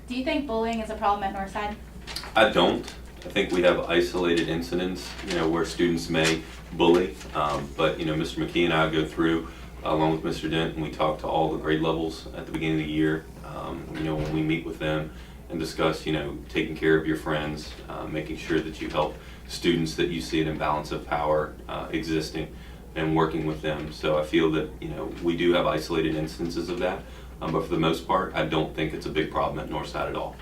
Do you think bullying is a problem at Northside? I don't. I think we have isolated incidents, where students may bully, but Mr. McKee and I go through, along with Mr. Dent, and we talk to all the grade levels at the beginning of the year. When we meet with them and discuss, taking care of your friends, making sure that you help students that you see an imbalance of power existing, and working with them. So I feel that we do have isolated instances of that, but for the most part, I don't think it's a big problem at Northside at all.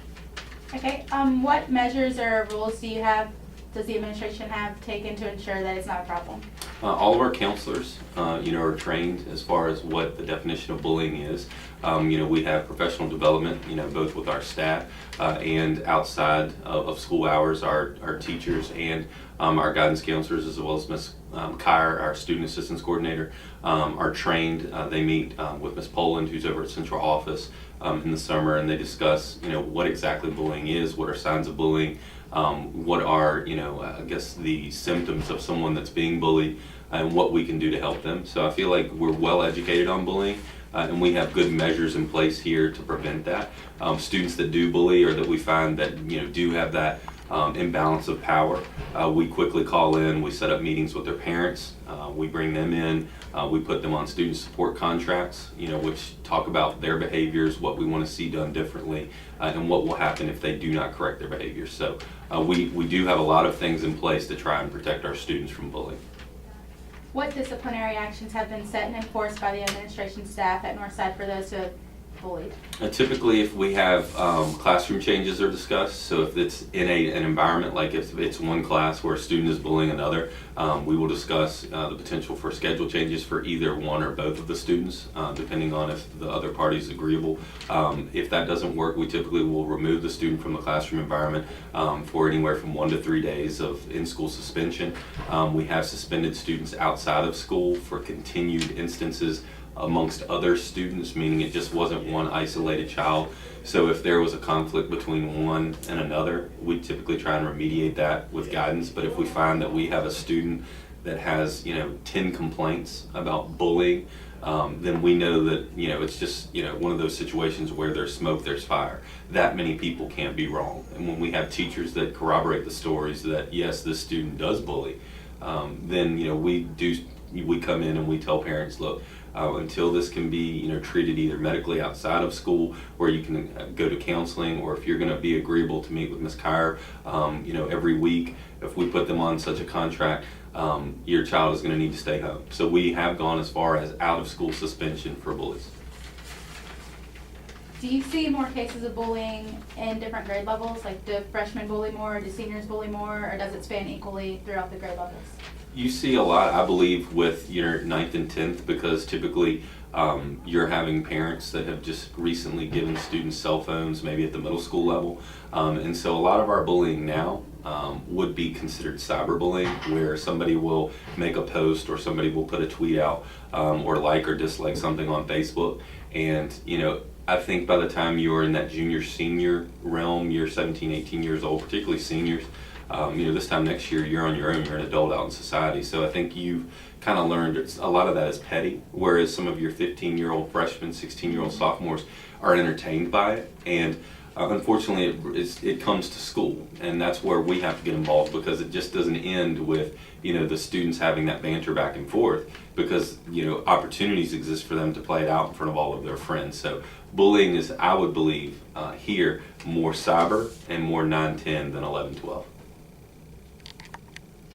Okay, what measures or rules does the administration have taken to ensure that it's not a problem? All of our counselors, are trained as far as what the definition of bullying is. We have professional development, both with our staff and outside of school hours. Our teachers and our guidance counselors, as well as Ms. Kyer, our student assistance coordinator, are trained. They meet with Ms. Poland, who's over at central office in the summer, and they discuss, what exactly bullying is, what are signs of bullying, what are, I guess the symptoms of someone that's being bullied, and what we can do to help them. So I feel like we're well educated on bullying, and we have good measures in place here to prevent that. Students that do bully, or that we find that do have that imbalance of power, we quickly call in. We set up meetings with their parents. We bring them in. We put them on student support contracts, which talk about their behaviors, what we want to see done differently, and what will happen if they do not correct their behaviors. So we do have a lot of things in place to try and protect our students from bullying. What disciplinary actions have been set and enforced by the administration staff at Northside for those who have bullied? Typically, if we have classroom changes are discussed, so if it's in an environment, like if it's one class where a student is bullying another, we will discuss the potential for schedule changes for either one or both of the students, depending on if the other party is agreeable. If that doesn't work, we typically will remove the student from the classroom environment for anywhere from 1 to 3 days of in-school suspension. We have suspended students outside of school for continued instances amongst other students, meaning it just wasn't one isolated child. So if there was a conflict between one and another, we typically try and remediate that with guidance. But if we find that we have a student that has 10 complaints about bullying, then we know that it's just one of those situations where there's smoke, there's fire. That many people can't be wrong. And when we have teachers that corroborate the stories that yes, this student does bully, then we come in and we tell parents, look, until this can be treated either medically outside of school, where you can go to counseling, or if you're going to be agreeable to meet with Ms. Kyer every week, if we put them on such a contract, your child is going to need to stay home. So we have gone as far as out of school suspension for bullies. Do you see more cases of bullying in different grade levels? Like, do freshmen bully more, or do seniors bully more, or does it span equally throughout the grade levels? You see a lot, I believe, with your 9th and 10th, because typically you're having parents that have just recently given students cell phones, maybe at the middle school level. And so a lot of our bullying now would be considered cyberbullying, where somebody will make a post, or somebody will put a tweet out, or like or dislike something on Facebook. And I think by the time you're in that junior senior realm, you're 17, 18 years old, particularly seniors, this time next year you're on your own, you're an adult out in society. So I think you've kind of learned a lot of that is petty, whereas some of your 15-year-old freshmen, 16-year-old sophomores are entertained by it. And unfortunately it comes to school, and that's where we have to get involved, because it just doesn't end with the students having that banter back and forth, because opportunities exist for them to play it out in front of all of their friends. So bullying is, I would believe, here more cyber and more 9-10 than 11-12.